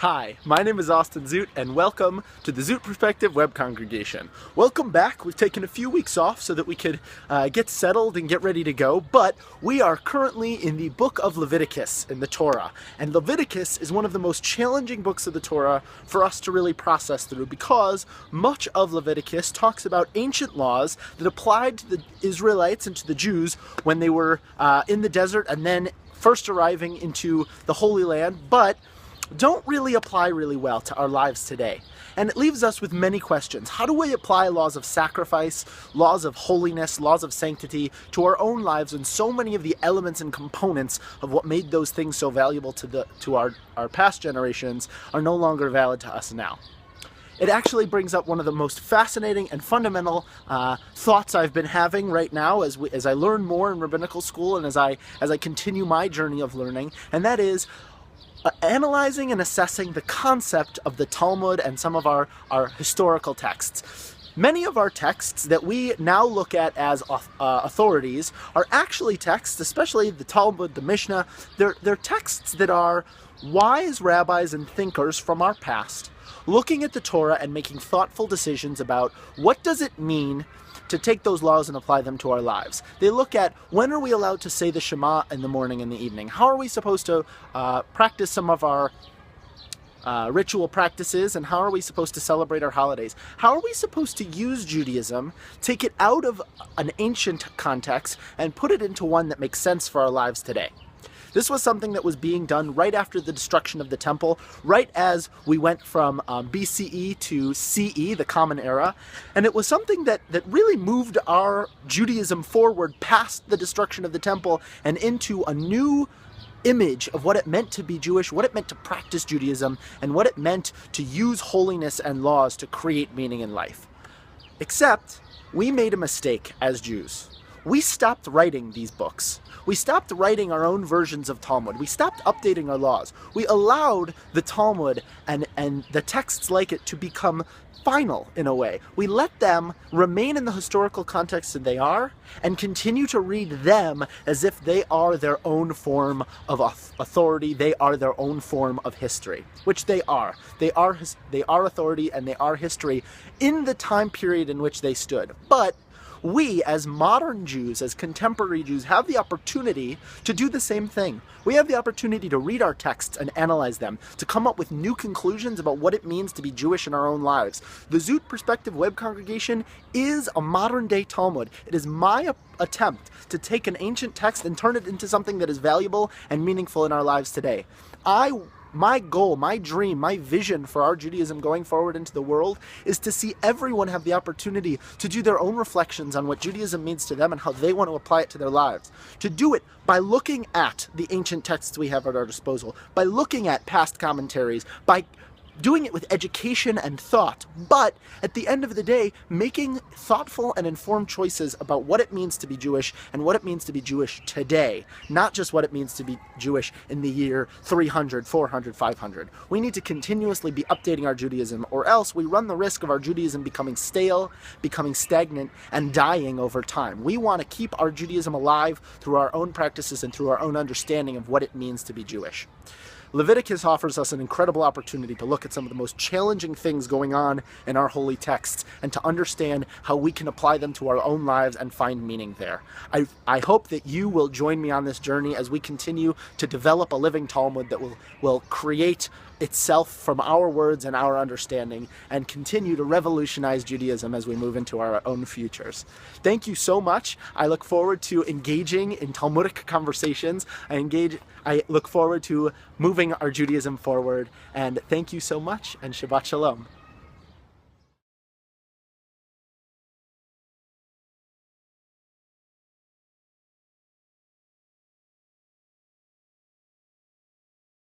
Hi, my name is Austin Zoot, and welcome to the Zoot Perspective Web Congregation. Welcome back. We've taken a few weeks off so that we could get settled and get ready to go, but we are currently in the book of Leviticus in the Torah. And Leviticus is one of the most challenging books of the Torah for us to really process through, because much of Leviticus talks about ancient laws that applied to the Israelites and to the Jews when they were in the desert and then first arriving into the Holy Land, but don't really apply really well to our lives today. And it leaves us with many questions. How do we apply laws of sacrifice, laws of holiness, laws of sanctity to our own lives when so many of the elements and components of what made those things so valuable to our past generations are no longer valid to us now? It actually brings up one of the most fascinating and fundamental thoughts I've been having right now as I learn more in rabbinical school and as I continue my journey of learning, and that is analyzing and assessing the concept of the Talmud and some of our historical texts. Many of our texts that we now look at as authorities are actually texts, especially the Talmud, the Mishnah. They're texts that are wise rabbis and thinkers from our past looking at the Torah and making thoughtful decisions about what does it mean to take those laws and apply them to our lives. They look at, when are we allowed to say the Shema in the morning and the evening? How are we supposed to practice some of our ritual practices, and how are we supposed to celebrate our holidays? How are we supposed to use Judaism, take it out of an ancient context and put it into one that makes sense for our lives today? This was something that was being done right after the destruction of the temple, right as we went from BCE to CE, the Common Era, and it was something that really moved our Judaism forward past the destruction of the temple and into a new image of what it meant to be Jewish, what it meant to practice Judaism, and what it meant to use holiness and laws to create meaning in life. Except, we made a mistake as Jews. We stopped writing these books. We stopped writing our own versions of Talmud. We stopped updating our laws. We allowed the Talmud and the texts like it to become final in a way. We let them remain in the historical context that they are and continue to read them as if they are their own form of authority. They are their own form of history, which they are. They are authority and they are history in the time period in which they stood. But we, as modern Jews, as contemporary Jews, have the opportunity to do the same thing. We have the opportunity to read our texts and analyze them, to come up with new conclusions about what it means to be Jewish in our own lives. The Zoot Perspective Web Congregation is a modern-day Talmud. It is my attempt to take an ancient text and turn it into something that is valuable and meaningful in our lives today. My goal, my dream, my vision for our Judaism going forward into the world is to see everyone have the opportunity to do their own reflections on what Judaism means to them and how they want to apply it to their lives. To do it by looking at the ancient texts we have at our disposal, by looking at past commentaries, by doing it with education and thought, but at the end of the day, making thoughtful and informed choices about what it means to be Jewish and what it means to be Jewish today, not just what it means to be Jewish in the year 300, 400, 500. We need to continuously be updating our Judaism, or else we run the risk of our Judaism becoming stale, becoming stagnant, and dying over time. We want to keep our Judaism alive through our own practices and through our own understanding of what it means to be Jewish. Leviticus offers us an incredible opportunity to look at some of the most challenging things going on in our holy texts and to understand how we can apply them to our own lives and find meaning there. I hope that you will join me on this journey as we continue to develop a living Talmud that will create itself from our words and our understanding and continue to revolutionize Judaism as we move into our own futures. Thank you so much. I look forward to engaging in Talmudic conversations. I look forward to moving our Judaism forward, and thank you so much, and Shabbat Shalom.